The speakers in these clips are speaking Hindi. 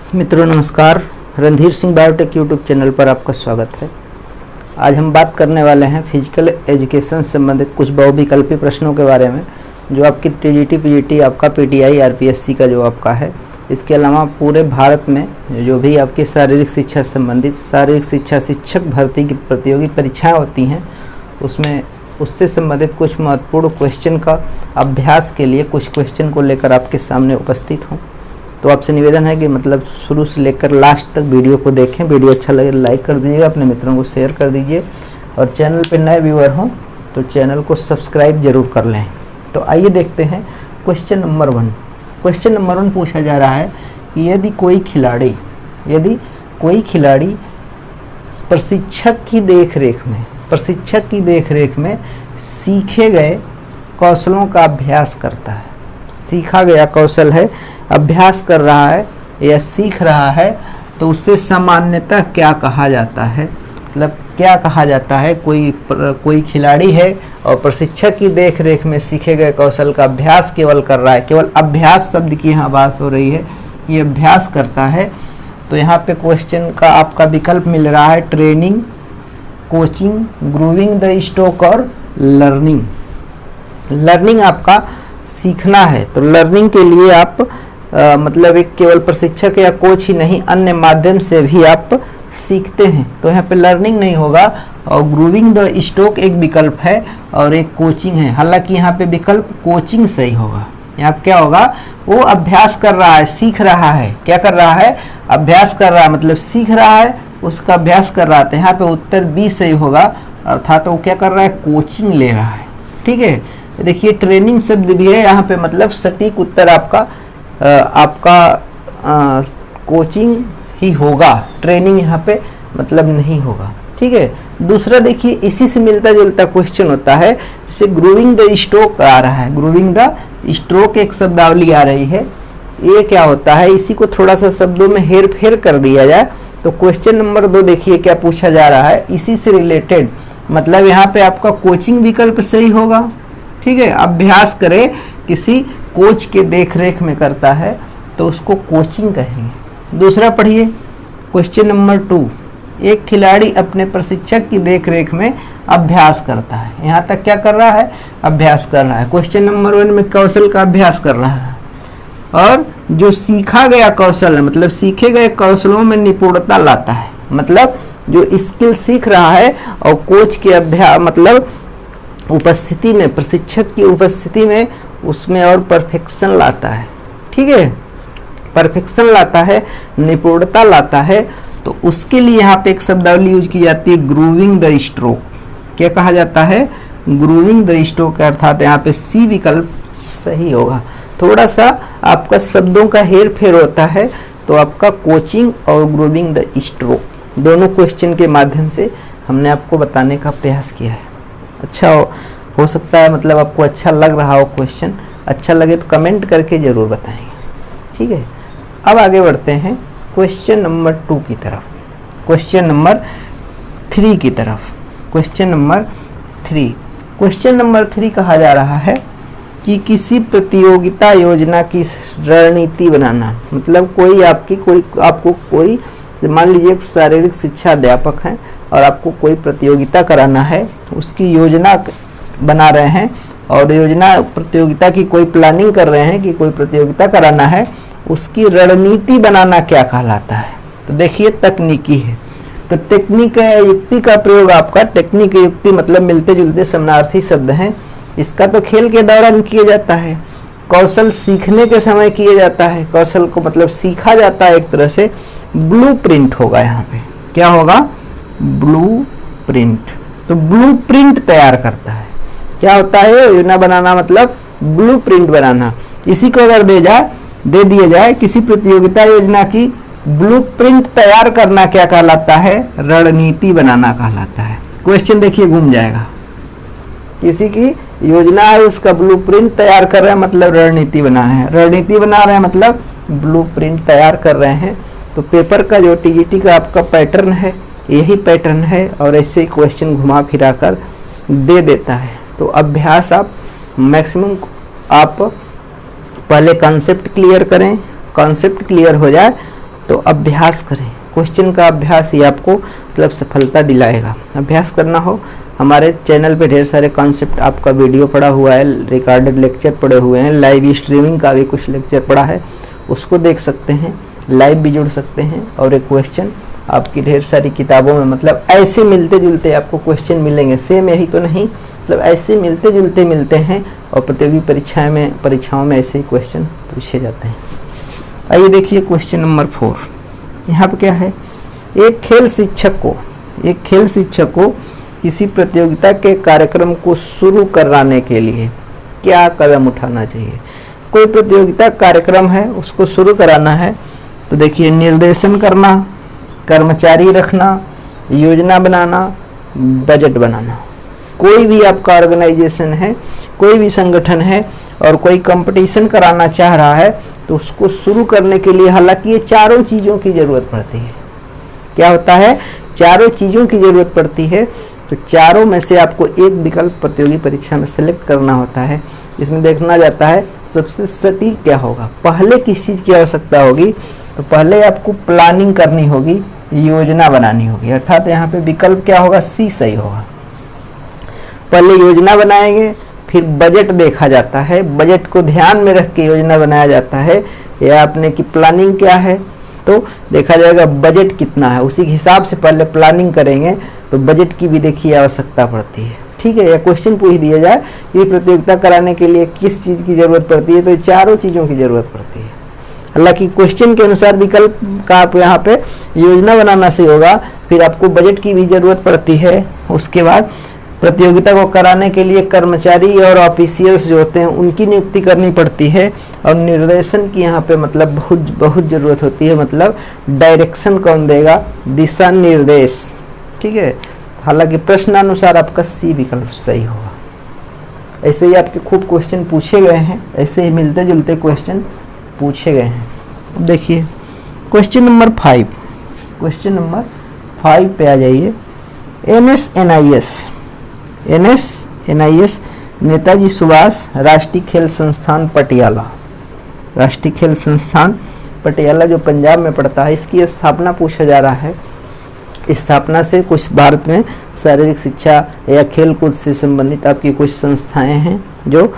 मित्रों नमस्कार, Randhir Singh biotech YouTube channel पर आपका स्वागत है। आज हम बात करने वाले हैं फिजिकल एजुकेशन से संबंधित कुछ बहुविकल्पी प्रश्नों के बारे में, जो आपकी टीजीटी, पीजीटी, आपका पीटीआई, आरपीएससी का जो आपका है। इसके अलावा पूरे भारत में जो भी आपकी शारीरिक शिक्षा से संबंधित शारीरिक शिक्षा शिक्षक भर्ती की प्रतियोगी परीक्षाएँ होती हैं, उसमें उससे संबंधित कुछ महत्वपूर्ण क्वेश्चन का अभ्यास के लिए कुछ क्वेश्चन को लेकर आपके सामने उपस्थित हूँ। तो आपसे निवेदन है कि मतलब शुरू से लेकर लास्ट तक वीडियो को देखें। वीडियो अच्छा लगे लाइक कर दीजिएगा, अपने मित्रों को शेयर कर दीजिए, और चैनल पे नए व्यूअर हों तो चैनल को सब्सक्राइब जरूर कर लें। तो आइए देखते हैं क्वेश्चन नंबर 1। क्वेश्चन नंबर 1 पूछा जा रहा है कि यदि कोई खिलाड़ी प्रशिक्षक की देखरेख में सीखे गए कौशलों का अभ्यास करता है। सीखा गया कौशल है, अभ्यास कर रहा है या सीख रहा है, तो उसे सामान्यतः क्या कहा जाता है? मतलब क्या कहा जाता है? कोई खिलाड़ी है और प्रशिक्षक की देखरेख में सीखे गए कौशल का अभ्यास केवल कर रहा है। केवल अभ्यास शब्द की यहाँ बात हो रही है, ये अभ्यास करता है। तो यहाँ पे क्वेश्चन का आपका विकल्प मिल रहा है training, coaching, grooving the stroke और लर्निंग। लर्निंग आपका सीखना है, तो लर्निंग के लिए आप मतलब एक केवल प्रशिक्षक या कोच ही नहीं, अन्य माध्यम से भी आप सीखते हैं, तो यहाँ पे लर्निंग नहीं होगा। और ग्रूविंग द स्ट्रोक एक विकल्प है और एक कोचिंग है। हालांकि यहाँ पे विकल्प कोचिंग सही होगा। यहाँ पे क्या होगा? वो अभ्यास कर रहा है, सीख रहा है। क्या कर रहा है? अभ्यास कर रहा है, मतलब सीख रहा है, उसका अभ्यास कर रहा था। यहाँ पे उत्तर बी सही होगा, अर्थात वो क्या कर रहा है? कोचिंग ले रहा है। ठीक है, देखिए ट्रेनिंग शब्द भी है यहाँ पे, मतलब सटीक उत्तर आपका कोचिंग ही होगा, ट्रेनिंग यहाँ पे मतलब नहीं होगा। ठीक है, दूसरा देखिए इसी से मिलता जुलता क्वेश्चन होता है, जैसे ग्रूविंग द स्ट्रोक आ रहा है। ग्रूविंग द स्ट्रोक एक शब्दावली आ रही है, ये क्या होता है? इसी को थोड़ा सा शब्दों में हेर फेर कर दिया जाए तो क्वेश्चन नंबर 2 देखिए क्या पूछा जा रहा है, इसी से रिलेटेड। मतलब यहाँ पे आपका कोचिंग विकल्प सही होगा। ठीक है, अभ्यास करे किसी कोच के देखरेख में करता है तो उसको कोचिंग कहेंगे। दूसरा पढ़िए क्वेश्चन नंबर 2। एक खिलाड़ी अपने प्रशिक्षक की देखरेख में अभ्यास करता है। यहाँ तक क्या कर रहा है? अभ्यास कर रहा है। क्वेश्चन नंबर 1 में कौशल का अभ्यास कर रहा है, और जो सीखा गया कौशल है, मतलब सीखे गए कौशलों में निपुणता लाता है। मतलब जो स्किल सीख रहा है और कोच के अभ्यास मतलब उपस्थिति में, प्रशिक्षक की उपस्थिति में उसमें और परफेक्शन लाता है। ठीक है, परफेक्शन लाता है, निपुणता लाता है, तो उसके लिए यहाँ पे एक शब्दावली यूज की जाती है ग्रूविंग द स्ट्रोक। क्या कहा जाता है? ग्रूविंग द स्ट्रोक, अर्थात यहाँ पे सी विकल्प सही होगा। थोड़ा सा आपका शब्दों का हेर फेर होता है, तो आपका कोचिंग और ग्रूविंग द स्ट्रोक दोनों क्वेश्चन के माध्यम से हमने आपको बताने का प्रयास किया है। अच्छा हो सकता है मतलब आपको अच्छा लग रहा हो क्वेश्चन। अच्छा लगे तो कमेंट करके ज़रूर बताएंगे। ठीक है, अब आगे बढ़ते हैं क्वेश्चन नंबर 2 की तरफ, क्वेश्चन नंबर 3 की तरफ। क्वेश्चन नंबर 3 कहा जा रहा है कि किसी प्रतियोगिता योजना की रणनीति बनाना। मतलब कोई मान लीजिए शारीरिक शिक्षा अध्यापक हैं और आपको कोई प्रतियोगिता कराना है, उसकी योजना बना रहे हैं और प्रतियोगिता की कोई प्लानिंग कर रहे हैं कि कोई प्रतियोगिता कराना है, उसकी रणनीति बनाना क्या कहलाता है? तो देखिए तकनीकी है, तो टेक्निक युक्ति का प्रयोग आपका, टेक्निक युक्ति मतलब मिलते जुलते समानार्थी शब्द हैं। इसका तो खेल के दौरान किया जाता है, कौशल सीखने के समय किया जाता है, कौशल को मतलब सीखा जाता है एक तरह से। ब्लूप्रिंट होगा यहाँ पे, क्या होगा? ब्लूप्रिंट। तो ब्लूप्रिंट तैयार करता है। क्या होता है? योजना बनाना मतलब ब्लूप्रिंट बनाना। इसी को अगर दे दिया जाए किसी प्रतियोगिता योजना की ब्लूप्रिंट तैयार करना क्या कहलाता है? रणनीति बनाना कहलाता है। क्वेश्चन देखिए घूम जाएगा, किसी की योजना है उसका ब्लूप्रिंट तैयार कर रहे हैं मतलब रणनीति बना रहे हैं, रणनीति बना रहे हैं मतलब ब्लूप्रिंट तैयार कर रहे हैं। तो पेपर का जो टीजीटी का आपका पैटर्न है यही पैटर्न है, और ऐसे क्वेश्चन घुमा फिरा कर दे देता है। तो अभ्यास आप मैक्सिमम आप पहले कॉन्सेप्ट क्लियर करें, कॉन्सेप्ट क्लियर हो जाए तो अभ्यास करें, क्वेश्चन का अभ्यास ही आपको मतलब सफलता दिलाएगा। अभ्यास करना हो, हमारे चैनल पे ढेर सारे कॉन्सेप्ट आपका वीडियो पड़ा हुआ है, रिकॉर्डेड लेक्चर पड़े हुए हैं, लाइव स्ट्रीमिंग का भी कुछ लेक्चर पड़ा है, उसको देख सकते हैं, लाइव भी जुड़ सकते हैं। और एक क्वेश्चन आपकी ढेर सारी किताबों में मतलब ऐसे मिलते जुलते आपको क्वेश्चन मिलेंगे, सेम यही तो नहीं, मतलब ऐसे मिलते जुलते मिलते हैं और प्रतियोगी परीक्षाओं में ऐसे ही क्वेश्चन पूछे जाते हैं। आइए देखिए क्वेश्चन नंबर 4। यहाँ पे क्या है, एक खेल शिक्षक को किसी प्रतियोगिता के कार्यक्रम को शुरू कराने के लिए क्या कदम उठाना चाहिए। कोई प्रतियोगिता कार्यक्रम है, उसको शुरू कराना है, तो देखिए निर्देशन करना, कर्मचारी रखना, योजना बनाना, बजट बनाना। कोई भी आपका ऑर्गेनाइजेशन है, कोई भी संगठन है और कोई कंपटीशन कराना चाह रहा है, तो उसको शुरू करने के लिए हालांकि ये चारों चीज़ों की ज़रूरत पड़ती है। क्या होता है, चारों चीज़ों की ज़रूरत पड़ती है। तो चारों में से आपको एक विकल्प प्रतियोगी परीक्षा में सेलेक्ट करना होता है। इसमें देखना जाता है सबसे सटीक क्या होगा, पहले किस चीज़ की आवश्यकता होगी। तो पहले आपको प्लानिंग करनी होगी, योजना बनानी होगी, अर्थात यहाँ पे विकल्प क्या होगा, सी सही होगा। पहले योजना बनाएंगे, फिर बजट देखा जाता है, बजट को ध्यान में रख के योजना बनाया जाता है। या आपने की प्लानिंग क्या है, तो देखा जाएगा बजट कितना है, उसी हिसाब से पहले प्लानिंग करेंगे, तो बजट की भी देखिए आवश्यकता पड़ती है। ठीक है, या क्वेश्चन पूछ दिया जाए ये प्रतियोगिता कराने के लिए किस चीज़ की ज़रूरत पड़ती है, तो चारों चीज़ों की ज़रूरत पड़ती है। हालांकि क्वेश्चन के अनुसार विकल्प का आप यहाँ पे योजना बनाना से होगा, फिर आपको बजट की भी ज़रूरत पड़ती है। उसके बाद प्रतियोगिता को कराने के लिए कर्मचारी और ऑफिशियल्स जो होते हैं उनकी नियुक्ति करनी पड़ती है, और निर्देशन की यहाँ पे मतलब बहुत ज़रूरत होती है, मतलब डायरेक्शन कौन देगा, दिशा निर्देश। ठीक है, हालांकि प्रश्नानुसार आपका सी विकल्प सही होगा। ऐसे ही आपके खूब क्वेश्चन पूछे गए हैं, ऐसे ही मिलते जुलते क्वेश्चन पूछे गए हैं। अब देखिए क्वेश्चन नंबर 5, क्वेश्चन नंबर 5 पे आ जाइए। NSNIS नेताजी सुभाष राष्ट्रीय खेल संस्थान पटियाला, राष्ट्रीय खेल संस्थान पटियाला जो पंजाब में पड़ता है, इसकी स्थापना पूछा जा रहा है। स्थापना से कुछ भारत में शारीरिक शिक्षा या खेल कूद से संबंधित आपकी कुछ संस्थाएं हैं जो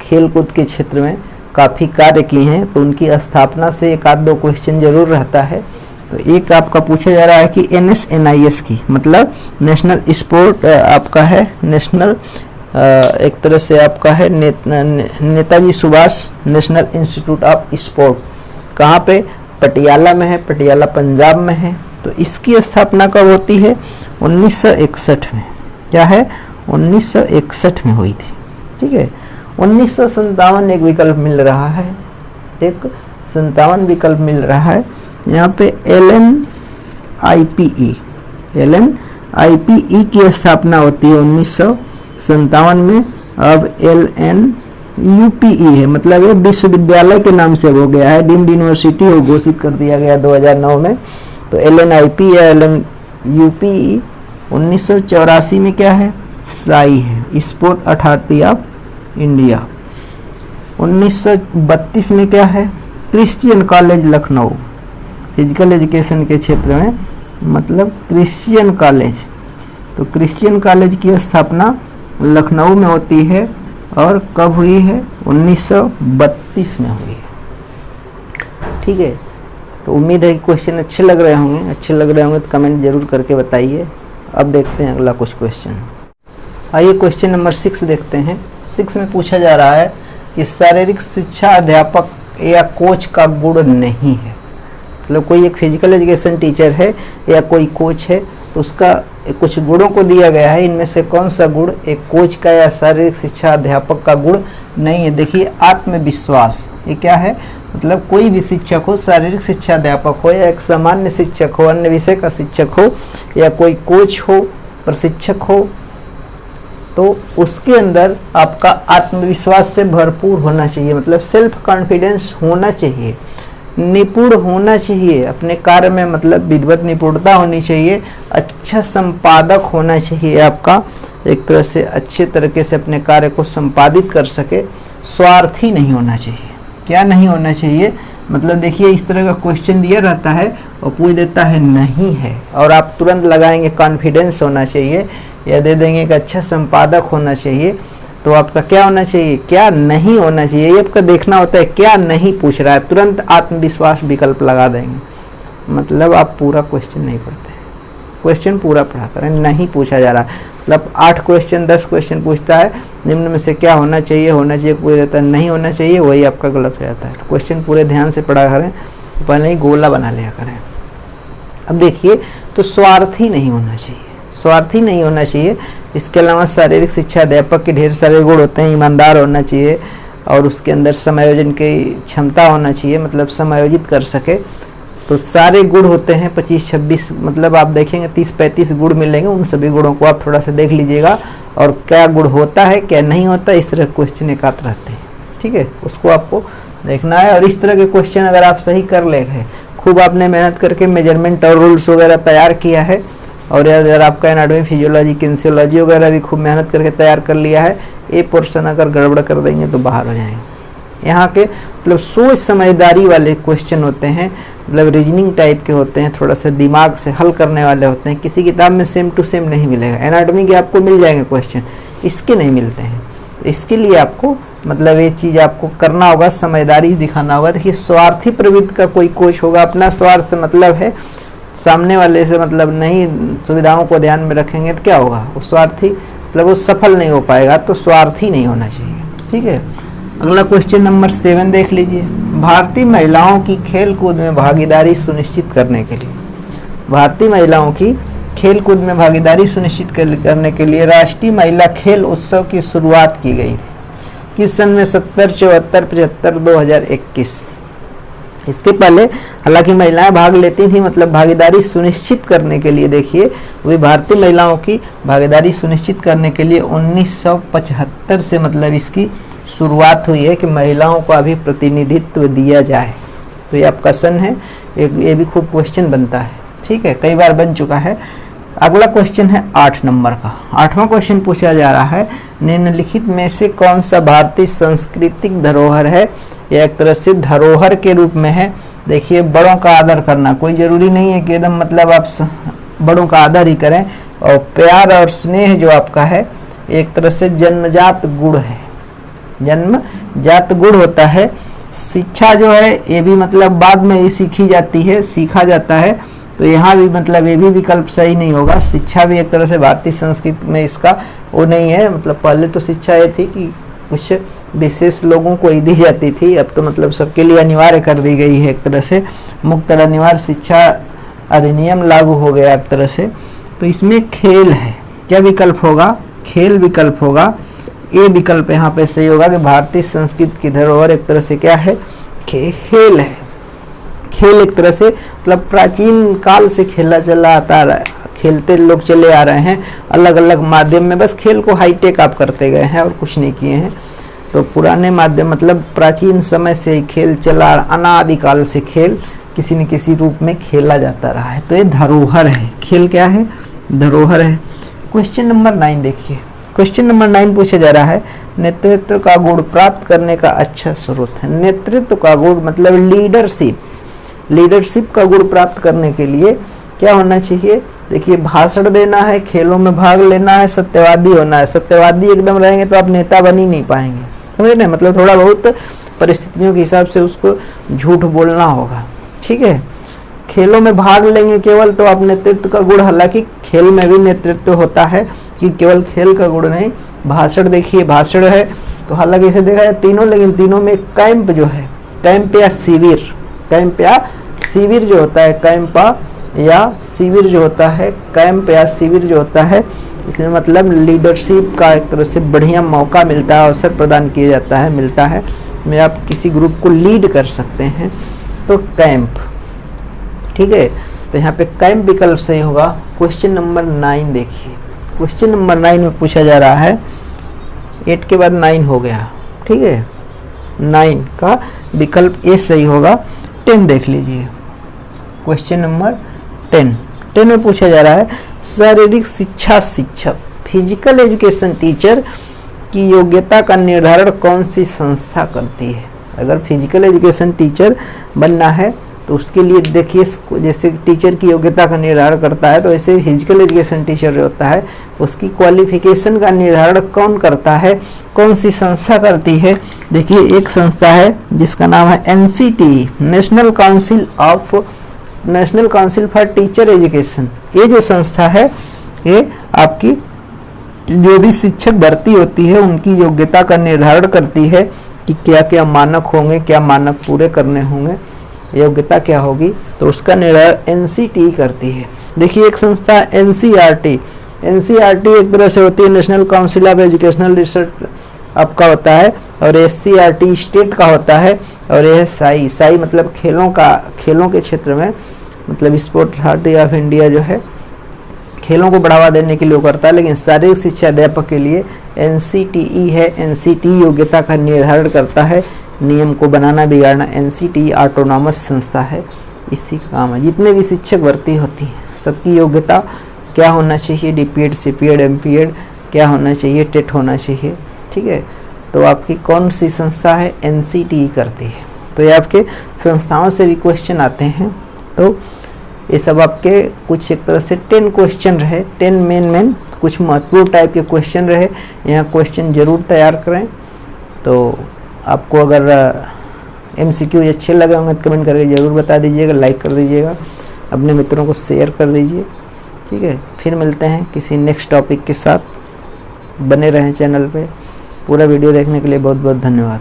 खेल कूद के क्षेत्र में काफ़ी कार्य की हैं, तो उनकी स्थापना से एक आध दो क्वेश्चन जरूर रहता है। तो एक आपका पूछा जा रहा है कि NSNIS की मतलब नेशनल स्पोर्ट आपका है, नेशनल एक तरह से आपका है Netaji Subhash national institute of sport, कहाँ पे, पटियाला में है, पटियाला पंजाब में है। तो इसकी स्थापना कब होती है, 1961 में। क्या है, 1961 में हुई थी। ठीक है, 1957 एक विकल्प मिल रहा है, एक 57 विकल्प मिल रहा है यहाँ पे। LNIPE की स्थापना होती है 1957 में। अब LNUPE है, मतलब ये विश्वविद्यालय के नाम से हो गया है, डीम्ड यूनिवर्सिटी हो घोषित कर दिया गया 2009 में। तो LNIP या LNUPE 1984 में क्या है, साई है, स्पोर्ट अथॉरिटी ऑफ इंडिया। 1932 में क्या है, Christian college Lucknow, physical education के क्षेत्र में, मतलब क्रिश्चियन कॉलेज। तो क्रिश्चियन कॉलेज की स्थापना लखनऊ में होती है और कब हुई है, 1932 में हुई है। ठीक है, तो उम्मीद है कि क्वेश्चन अच्छे लग रहे होंगे, तो कमेंट जरूर करके बताइए। अब देखते हैं अगला कुछ क्वेश्चन। आइए क्वेश्चन नंबर 6 देखते हैं। 6 में पूछा जा रहा है कि शारीरिक शिक्षा अध्यापक या कोच का गुण नहीं है, मतलब कोई एक फिजिकल एजुकेशन टीचर है या कोई कोच है, तो उसका कुछ गुणों को दिया गया है, इनमें से कौन सा गुण एक कोच का या शारीरिक शिक्षा अध्यापक का गुण नहीं है। देखिए आत्मविश्वास, ये क्या है, मतलब कोई भी शिक्षक हो, शारीरिक शिक्षा अध्यापक हो या एक सामान्य शिक्षक हो, अन्य विषय का शिक्षक हो या कोई कोच हो, प्रशिक्षक हो, तो उसके अंदर आपका आत्मविश्वास से भरपूर होना चाहिए, मतलब सेल्फ कॉन्फिडेंस होना चाहिए, निपुण होना चाहिए अपने कार्य में, मतलब विधिवत निपुणता होनी चाहिए, अच्छा संपादक होना चाहिए आपका, एक तरह से अच्छे तरीके से अपने कार्य को संपादित कर सके, स्वार्थी नहीं होना चाहिए। क्या नहीं होना चाहिए, मतलब देखिए इस तरह का क्वेश्चन दिया रहता है और पूछ देता है नहीं है, और आप तुरंत लगाएंगे कॉन्फिडेंस होना चाहिए, या दे देंगे कि अच्छा संपादक होना चाहिए। तो आपका क्या होना चाहिए, क्या नहीं होना चाहिए, ये आपका देखना होता है क्या नहीं पूछ रहा है, तुरंत आत्मविश्वास विकल्प लगा देंगे, मतलब आप पूरा क्वेश्चन नहीं पढ़ते। क्वेश्चन पूरा पढ़ा करें, नहीं पूछा जा रहा, मतलब 8 क्वेश्चन 10 क्वेश्चन पूछता है, निम्न में से क्या होना चाहिए पूछ देता है नहीं होना चाहिए, वही आपका गलत हो जाता है। तो क्वेश्चन पूरे ध्यान से पढ़ा करें, पहले ही गोला बना लिया करें। अब देखिए, तो स्वार्थी नहीं होना चाहिए, स्वार्थी नहीं होना चाहिए। इसके अलावा शारीरिक शिक्षा अध्यापक के ढेर सारे गुण होते हैं, ईमानदार होना चाहिए, और उसके अंदर समायोजन की क्षमता होना चाहिए, मतलब समायोजित कर सके। तो सारे गुण होते हैं 25-26, मतलब आप देखेंगे 30-35 गुण मिलेंगे, उन सभी गुणों को आप थोड़ा सा देख लीजिएगा, और क्या गुण होता है क्या नहीं होता, इस तरह क्वेश्चन एकात्र रहते हैं, ठीक है, उसको आपको देखना है। और इस तरह के क्वेश्चन अगर आप सही कर ले हैं, खूब आपने मेहनत करके मेजरमेंट और रूल्स वगैरह तैयार किया है, और अगर आपका एनाटॉमी फिजियोलॉजी किनेसियोलॉजी वगैरह भी खूब मेहनत करके तैयार कर लिया है, ये पोर्शन अगर गड़बड़ कर देंगे तो बाहर हो जाएंगे। यहाँ के मतलब सोच समझदारी वाले क्वेश्चन होते हैं, मतलब रीजनिंग टाइप के होते हैं, थोड़ा सा दिमाग से हल करने वाले होते हैं। किसी किताब में सेम टू सेम नहीं मिलेगा, एनाटॉमी के आपको मिल जाएंगे क्वेश्चन, इसके नहीं मिलते हैं। तो इसके लिए आपको मतलब ये चीज़ आपको करना होगा, समझदारी दिखाना होगा। देखिए स्वार्थी प्रवृत्ति का कोई कोच होगा, अपना स्वार्थ से मतलब है, सामने वाले से मतलब नहीं, सुविधाओं को ध्यान में रखेंगे तो क्या होगा, वो स्वार्थी मतलब वो सफल नहीं हो पाएगा, तो स्वार्थी नहीं होना चाहिए, ठीक है। अगला क्वेश्चन नंबर 7 देख लीजिए। भारतीय महिलाओं की खेल कूद में भागीदारी सुनिश्चित करने के लिए, भारतीय महिलाओं की खेल कूद में भागीदारी सुनिश्चित करने के लिए राष्ट्रीय महिला खेल उत्सव की शुरुआत की गई किस सन में, 70, 74, 75, 2021। इसके पहले हालांकि महिलाएं भाग लेती थी, मतलब भागीदारी सुनिश्चित करने के लिए, देखिए वही भारतीय महिलाओं की भागीदारी सुनिश्चित करने के लिए 1975 से मतलब इसकी शुरुआत हुई है कि महिलाओं को अभी प्रतिनिधित्व दिया जाए। तो ये आपका सन है, ये भी खूब क्वेश्चन बनता है, ठीक है, कई बार बन चुका है। अगला क्वेश्चन है 8 नंबर का। 8वां क्वेश्चन पूछा जा रहा है, निम्नलिखित में से कौन सा भारतीय सांस्कृतिक धरोहर है, या एक तरह से धरोहर के रूप में है। देखिए बड़ों का आदर करना, कोई जरूरी नहीं है कि एकदम मतलब आप बड़ों का आदर ही करें, और प्यार और स्नेह जो आपका है एक तरह से जन्मजात गुण है, जन्मजात गुण होता है। शिक्षा जो है ये भी मतलब बाद में ही सीखी जाती है, सीखा जाता है, तो यहाँ भी मतलब ये भी विकल्प सही नहीं होगा। शिक्षा भी एक तरह से भारतीय संस्कृति में इसका वो नहीं है, मतलब पहले तो शिक्षा ये थी कि कुछ विशेष लोगों को ही दी जाती थी, अब तो मतलब सबके लिए अनिवार्य कर दी गई है, एक तरह से मुक्त और अनिवार्य शिक्षा अधिनियम लागू हो गया एक तरह से। तो इसमें खेल है, क्या विकल्प होगा, खेल विकल्प होगा। ये विकल्प यहाँ पे सही होगा कि भारतीय संस्कृति की धरोहर एक तरह से क्या है, खेल है। खेल एक तरह से मतलब प्राचीन काल से खेला चला आता है, खेलते लोग चले आ रहे हैं अलग अलग माध्यम में, बस खेल को हाईटेक आप करते गए हैं और कुछ नहीं किए हैं। तो पुराने माध्यम मतलब प्राचीन समय से खेल चला, अनादिकाल से खेल किसी न किसी रूप में खेला जाता रहा है, तो ये धरोहर है। खेल क्या है, धरोहर है। क्वेश्चन नंबर 9 देखिए। क्वेश्चन नंबर 9 पूछा जा रहा है, नेतृत्व का गुण प्राप्त करने का अच्छा स्रोत है। नेतृत्व का गुण मतलब लीडरशिप, लीडरशिप का गुण प्राप्त करने के लिए क्या होना चाहिए। देखिए भाषण देना है, खेलों में भाग लेना है, सत्यवादी होना है। सत्यवादी एकदम रहेंगे तो आप नेता बन ही नहीं पाएंगे, समझे ना, मतलब थोड़ा बहुत परिस्थितियों के हिसाब से उसको झूठ बोलना होगा, ठीक है। खेलों में भाग लेंगे केवल तो आप नेतृत्व का गुण, हालांकि खेल में भी नेतृत्व होता है कि केवल खेल का गुण नहीं। भाषण देखिए, भाषण है तो हालांकि इसे देखा जाए तीनों, लेकिन तीनों में कैंप जो है, कैंप या शिविर, कैंप या शिविर जो होता है, कैंप या शिविर जो होता है, कैंप या शिविर जो होता है, इसमें मतलब लीडरशिप का एक तरह से बढ़िया मौका मिलता है, अवसर प्रदान किया जाता है, मिलता है, इसमें आप किसी ग्रुप को लीड कर सकते हैं, तो कैंप, ठीक है। तो यहाँ पे कैंप विकल्प सही होगा। क्वेश्चन नंबर 9 देखिए। क्वेश्चन नंबर 9 में पूछा जा रहा है, 8 के बाद 9 हो गया, ठीक है, 9 का विकल्प ए सही होगा। 10 देख लीजिए। क्वेश्चन नंबर 10 में पूछा जा रहा है, शारीरिक शिक्षा शिक्षक, फिजिकल एजुकेशन टीचर की योग्यता का निर्धारण कौन सी संस्था करती है। अगर फिजिकल एजुकेशन टीचर बनना है तो उसके लिए देखिए, जैसे टीचर की योग्यता का निर्धारण करता है, तो ऐसे फिजिकल एजुकेशन टीचर जो होता है उसकी क्वालिफिकेशन का निर्धारण कौन करता है, कौन सी संस्था करती है। देखिए एक संस्था है जिसका नाम है NCTE, national council for teacher education. ये जो संस्था है ये आपकी जो भी शिक्षक भर्ती होती है उनकी योग्यता का निर्धारण करती है कि क्या क्या मानक होंगे, क्या मानक पूरे करने होंगे, योग्यता क्या होगी, तो उसका निर्धारण NCTE करती है। देखिए एक संस्था NCERT एक तरह से होती है national council of educational research आपका होता है, और SCERT स्टेट का होता है, और यह साई मतलब खेलों के क्षेत्र में, मतलब स्पोर्ट्स अथॉरिटी ऑफ इंडिया जो है खेलों को बढ़ावा देने के लिए करता है, लेकिन शारीरिक शिक्षा अध्यापक के लिए NCTE है। NCTE योग्यता का निर्धारण करता है, नियम को बनाना बिगाड़ना NCTE ऑटोनॉमस संस्था है, इसी का काम है। जितने भी शिक्षक भर्ती होती हैं सबकी योग्यता क्या होना चाहिए, DPED, CPED, MPED क्या होना चाहिए, टेट होना चाहिए, ठीक है। तो आपकी कौन सी संस्था है, NCTE करती है। तो ये आपके संस्थाओं से भी क्वेश्चन आते हैं। तो ये सब आपके कुछ एक तरह से 10 क्वेश्चन रहे, 10 मेन कुछ महत्वपूर्ण टाइप के क्वेश्चन रहे। यहाँ क्वेश्चन जरूर तैयार करें। तो आपको अगर MCQ अच्छे लगे होंगे तो कमेंट करके ज़रूर बता दीजिएगा, लाइक कर दीजिएगा, अपने मित्रों को शेयर कर दीजिए, ठीक है। फिर मिलते हैं किसी नेक्स्ट टॉपिक के साथ, बने रहें चैनल पे। पूरा वीडियो देखने के लिए बहुत बहुत धन्यवाद।